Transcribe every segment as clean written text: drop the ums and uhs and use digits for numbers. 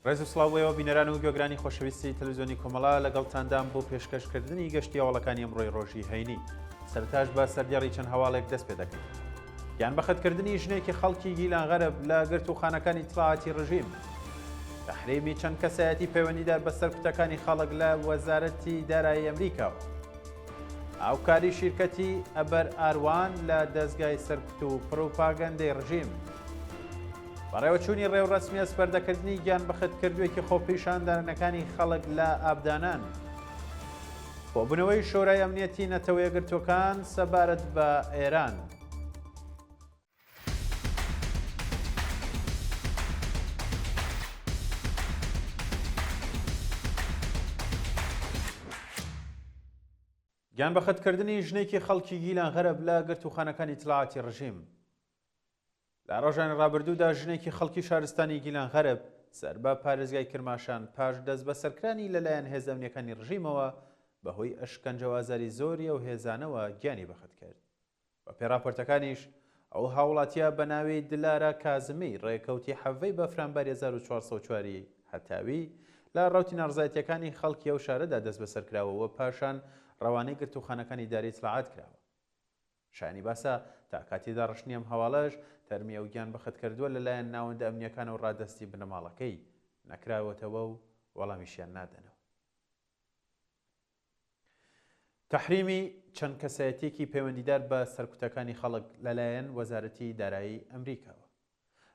ڕێز و سڵاوەوە بینەران و گوێگرانی خۆشەویستی تەلەڤیزیۆنی کۆمەڵا لەگەڵتاندام بۆ پێشکەشکردنی گەشتی هەواڵەکانی ئەمڕۆی ڕۆژی هەینی. سەرتاش بە سەردێڕی چەند هەواڵێک دەست پێ دەکەین. گیان بەخەتکردنی ژنێکی خەڵکی گیلان غەرب لە گرتوخانەکانی ئیتڵاعاتی ڕژیم، تەحریمی چەند کەسایەتی پەیوەندیدار بە سەرکوتەکانی خەڵک لە وەزارەتی دارایی ئەمریکاوە، هاوکاری شیرکەتی ئەبەر ئاروان لە دەستگای سەرکوت و پرۆپاگەندەی ڕژیم، بەڕێوەچوونی ڕێوڕەسمی ئەسپەردەکردنی گیان بەخەتکردوویەکی خۆپیشاندانەکانی خەڵک لە ئابدانان، کۆبوونەوەی شۆرای ئەمنیەتی نەتەوە یەکگرتووەکان سەبارەت بە ئێران. گیان بەخەتکردنی ژنێکی خەڵکی گیلان غەرب لە گرتوخانەکانی ئیتڵاعاتی ڕژیم. لە ڕۆژانی ڕابردوودا ژنێکی خەڵکی شارستانی گیلان غەرب سەر بە پارێزگای کرماشان پاش دەست بە سەرکرانی لەلایەن هێزە ئەمنیەکانی ڕژیمەوە بەهۆی ئەشکەنجەوازاری زۆری و هێزانەوە گیانی بەخەت کرد. بە پێی راپۆرتەکانیش ئەو هاوڵاتیە بە ناوی دلارە کازمی ڕێکەوتی حەڤەی بە فەرمانبەری 1404 هەتاوی لە ڕەوتی ناڕزایەتیەکانی خەڵکی ئەو شارەدا دەست بەسەر کراوەوە پاشان ڕەوانەی گرتوخانەکانی داری ئیتڵاعات کراوە. شایانی باسە تا کاتیدا ڕشنی ئەم هەواڵەش تەرمیە و گیان بەخەتکردووە لەلایەن ناوەندە ئەمنیەکان و ڕادەستی بنەماڵەکەی نەکراوەتەوە و وەڵامیشیان نادەنەوە. تەحریمی چەند کەسایەتێکی پەیوەندیدار بە سەرکوتەکانی خەڵک لەلایەن وەزارەتی دارایی ئەمریکاوە.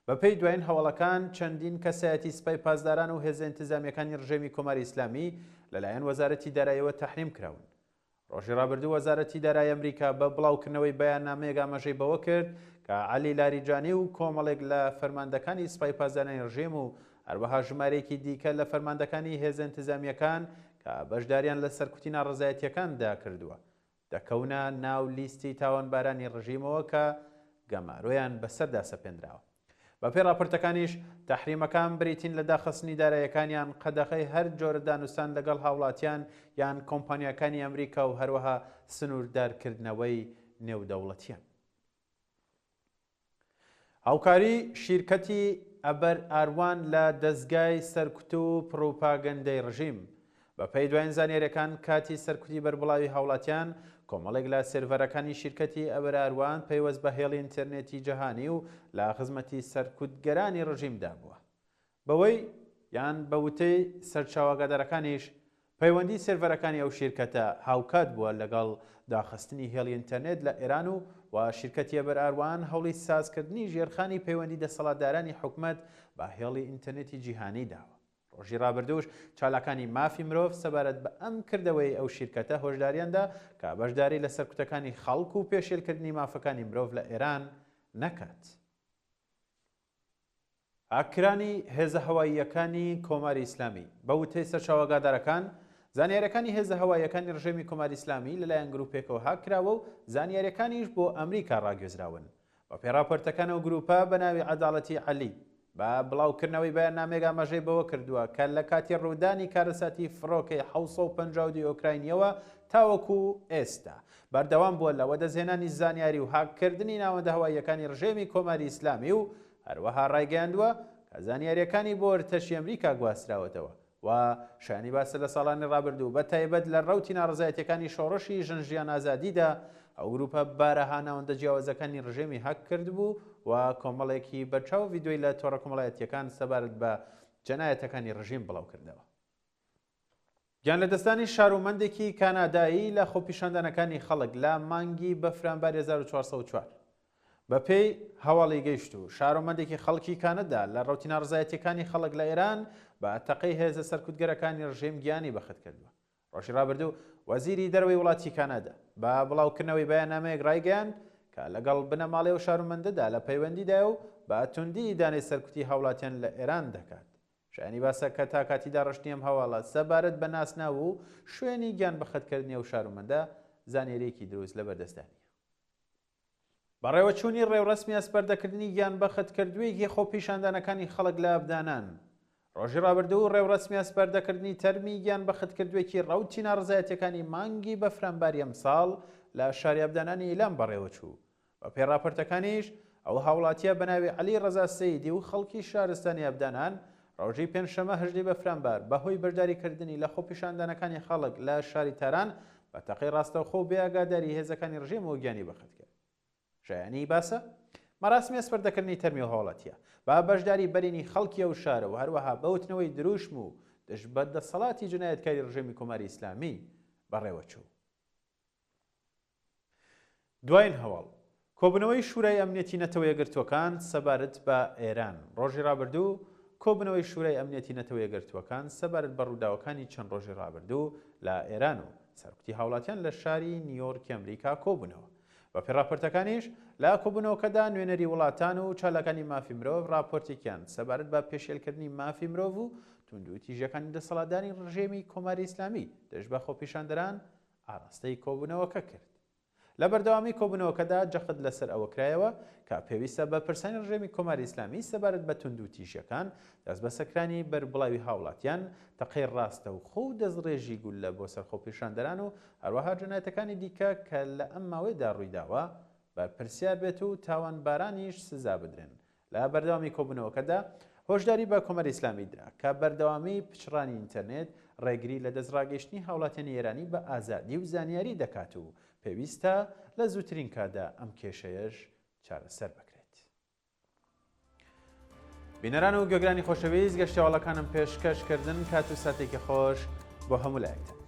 بە پێی دوایین هەواڵەکان چەندین کەسایەتی سپای پاسداران و هێزە ئینتیزامیەکانی ڕژێمی کۆماری ئیسلامی لەلایەن وەزارەتی داراییەوە تەحریم کراون. ڕۆژی ڕابردوو وەزارەتی دارایی ئەمریکا بە بڵاوکردنەوەی بەیاننامەیەک ئاماژەی بەوە کرد کە عەلی لاریجانی و کۆمەڵێک لە فەرماندەکانی سپای پاسدارانی ڕژیم و هەروەها ژمارەیەکی دیکە لە فەرماندەکانی هێزە ئینتیزامیەکان کە بەشداریان لە سەرکوتی ناڕزایەتیەکاندا کردووە دەکەونە ناو لیستی تاوانبارانی ڕژیمەوە کە گەمارۆیان بەسەردا سەپێنراوە. بە پێی راپۆرتەکانیش تەحریمەکان بریتین لە داخستنی داراییەکانیان قەدەغەی هەر جۆرە دانوستان لەگەڵ هاوڵاتیان یان کۆمپانیاکانی ئەمریکا و هەروەها سنووردارکردنەوەی نێودەوڵەتیان. هاوکاری شیرکەتی ئەبەر ئاروان لە دەستگای سەرکوت و پرۆپاگەندەی ڕژیم. بە پێی دوایین زانیاریەکان کاتی سەرکوتی بەربڵاوی هاوڵاتیان کۆمەڵێک لە سێرڤەرەکانی شیرکەتی ئەبەر ئاروان پەیوەست بە هێڵی ئینتەرنێتی جەهانی و لە خزمەتی سەرکوتگەرانی ڕژیمدا بووە. بەوەی یان بە وتەی سەرچاوەگادارەکانیش پەیوەندی سێرڤەرەکانی ئەو شیرکەتە هاوکات بووە لەگەڵ داخستنی هێڵی ئینتەرنێت لە ئێران و شیرکەتی ئەبەر ئاروان هەوڵی سازکردنی ژێرخانی پەیوەندی دەسەڵاتدارانی حکومەت بە هێڵی ئینتەرنێتی جیهانی داوە. ڕۆژی ڕابردووش چالاکانی مافی مرۆڤ سەبارەت بە ئەم کردەوەی ئەو شیرکەتە هۆشداریاندا کە بەشداری لە سەرکوتەکانی خەڵک و پێشێلکردنی مافەکانی مرۆڤ لە ئێران نەکات. ئاکرانی هێزە هەواییەکانی کۆماری ئیسلامی بە وتەی سەرچاوەگادارەکان زانیاریەکانی هێزە هەواییەکانی ڕژێمی کۆماری ئیسلامی لەلایەن گروپێکەوە هاکراوە و زانیاریەکانیش بۆ ئەمریکا ڕاگوێزراون. بە پێی راپۆرتەکان ئەو گروپە بە ناوی عەداڵەتی عەلی بە بڵاوکردنەوەی بەیاننامەیەک ئاماژەی بەوە کردووە کە لە کاتی ڕوودانی کارەساتی فڕۆکەی 752 ئۆکراینیەوە تاوەکو ئێستا بەردەوام بووە لە وەدەزهێنانی زانیاری و هاکردنی ناوەندە هەواییەکانی ڕژێمی کۆماری ئیسلامی و هەروەها ڕایگەیاندووە کە زانیاریەکانی بۆ وەرتەشی ئەمریکا گواستراوەتەوە و شانی باسە لە ساڵانی ڕابردوو بە تایبەت لە ڕەوتی ناڕزایەتیەکانی شۆڕشی ژنژیان ئازادیدا ئەو گروپە بارەها ناوەندە جیاوازەکانی ڕژێمی هەک کردبوو و کۆمەڵێکی بەرچاو ڤیدۆی لە تۆڕە کۆمەڵایەتیەکان سەبارەت بە جەنایەتەکانی ڕژیم بڵاو کردەوە. گیان لە دەستانی شارومەندێکی کانادایی لە خۆپیشاندانەکانی خەڵک لە مانگی بەفرانباری 1404 بە پێی هەواڵی گەیشت و شارومەندێکی خەڵکی کانەدا لە ڕەوتی ناڕزایەتیەکانی خەڵک لە ئێران بە تەقەی هێزە سەرکوتگەرەکانی ڕژیم گیانی بەخت کردووە. ڕۆژی ڕابردوو وەزیری دەرەوەی وڵاتی کانادا بە بڵاوکردنەوەی بەیاننامەیەک ڕایگەیاند کە لەگەڵ بنەماڵێ و شارومەندەدا لە پەیوەندیدا و بە توندی دانەی سەرکوتی هاوڵاتیان لە ئێران دەکات. شایانی باسە کە تا کاتیدا ڕشنی ئەم هەواڵە سەبارەت بە ناسناو و شوێنی گیان بەخەتکردنی ئەو شارومەندە زانیاریەکی دروست لە بەردەستانیە. بەڕێوەچوونی ڕێوڕەسمی ئەسپەردەکردنی گیان بەخەتکردوویەکی خۆپیشاندانەکانی خەڵک لە ئابدانان ڕۆژی ڕابردوو ڕێوڕەسمی ئەسپەردەکردنی تەرمی گیان بەخەتکردوویەکی ڕەوتی ناڕزایەتیەکانی مانگی بەفرانباری ئەمساڵ لە شاری ئابدانانی ئیلام بەڕێوەچوو. بە پێی راپۆرتەکانیش ئەو هاوڵاتیە بە ناوی عەلی ڕەزا سەیدی و خەڵکی شارستانی ئابدانان ڕۆژەی پێنجشەمە هەژدەی بەفرامبار بەهۆی بەشداریکردنی لە خۆپیشاندانەکانی خەڵک لە شاری تاران بە تەقەی ڕاستەوخۆ و بێئاگاداری هێزەکانی ڕژێمەوە گیانی بەخت کرد. شایانی باسە مەراسمی ئەسپەردەکردنی تەرمی و هەوڵەتیە با بەشداری بەرینی خەڵکیە و شارە و هەروەها بەوتنەوەی دروشم و دژ بە دەسەڵاتی جنایەتکاری ڕژێمی کۆماری ئیسلامی بەڕێوەچوو. دوایین هەواڵ کۆبنەوەی شورای ئەمنیەتی نەتەوە یەکگرتووەکان سەبارەت بە ئێران. ڕۆژی ڕابردوو کۆبنەوەی شورای ئەمنیەتی نەتەوە یەکگرتووەکان سەبارەت بە ڕووداوەکانی چەند ڕۆژی ڕابردوو لە ئێران و سەرکوتی هاوڵاتیان لە شاری نیویۆرکی ئەمریکا کۆبوونەوە. بە پێڕاپۆرتەکانیش لە کۆبوونەوەکەدا نوێنەری وڵاتان و چالەکانی مافی مرۆڤ راپۆرتێکیان سەبارەت بە پێشێلکردنی مافی مرۆڤ و توندوتیژەکانی دەسەڵاتداری ڕژێمی کۆماری ئیسلامی دەست بە خۆپیشاندەران ئاراستەی کۆبوونەوەکە کرد. لە بەردەوامی کۆبوونەوەکەدا جەخت لەسەر ئەوە کرایەوە کە پێویستە بە پرسانی ڕژێمی کۆماری ئیسلامی سەبارەت بە توندوتیژەکان دەست بە سەکرانی بەربڵاوی هاوڵاتیان تەقەی ڕاستەوخۆ و دەستڕێژی گول لە بۆ سەر خۆپیشاندەران و هەروەها جنایەتەکانی دیکە کە لە ئەم ماوەیەدا ڕوویداوە بە پرسیار بێت و تاوانبارانیش سزا بدرێن. لە بەردەوامی کۆبوونەوەکەدا هۆشداری بە کۆمەری ئیسلامی درا کە بەردەوامی پچڕانی ئینتەرنێت ڕێگری لە دەستڕاگەیشتنی هاوڵاتیانی ئێرانی بە ئازادی و زانیاری دەکات و پێویستە لە زووترین کادا ئەم کێشەیەش چارەسەر بکرێت. بینەران و گوێگرانی خۆشەویست گەشتیاوەڵەکانم پێشکەشکردن کات و ساتێکی خۆش بۆ هەموو لایەکتان.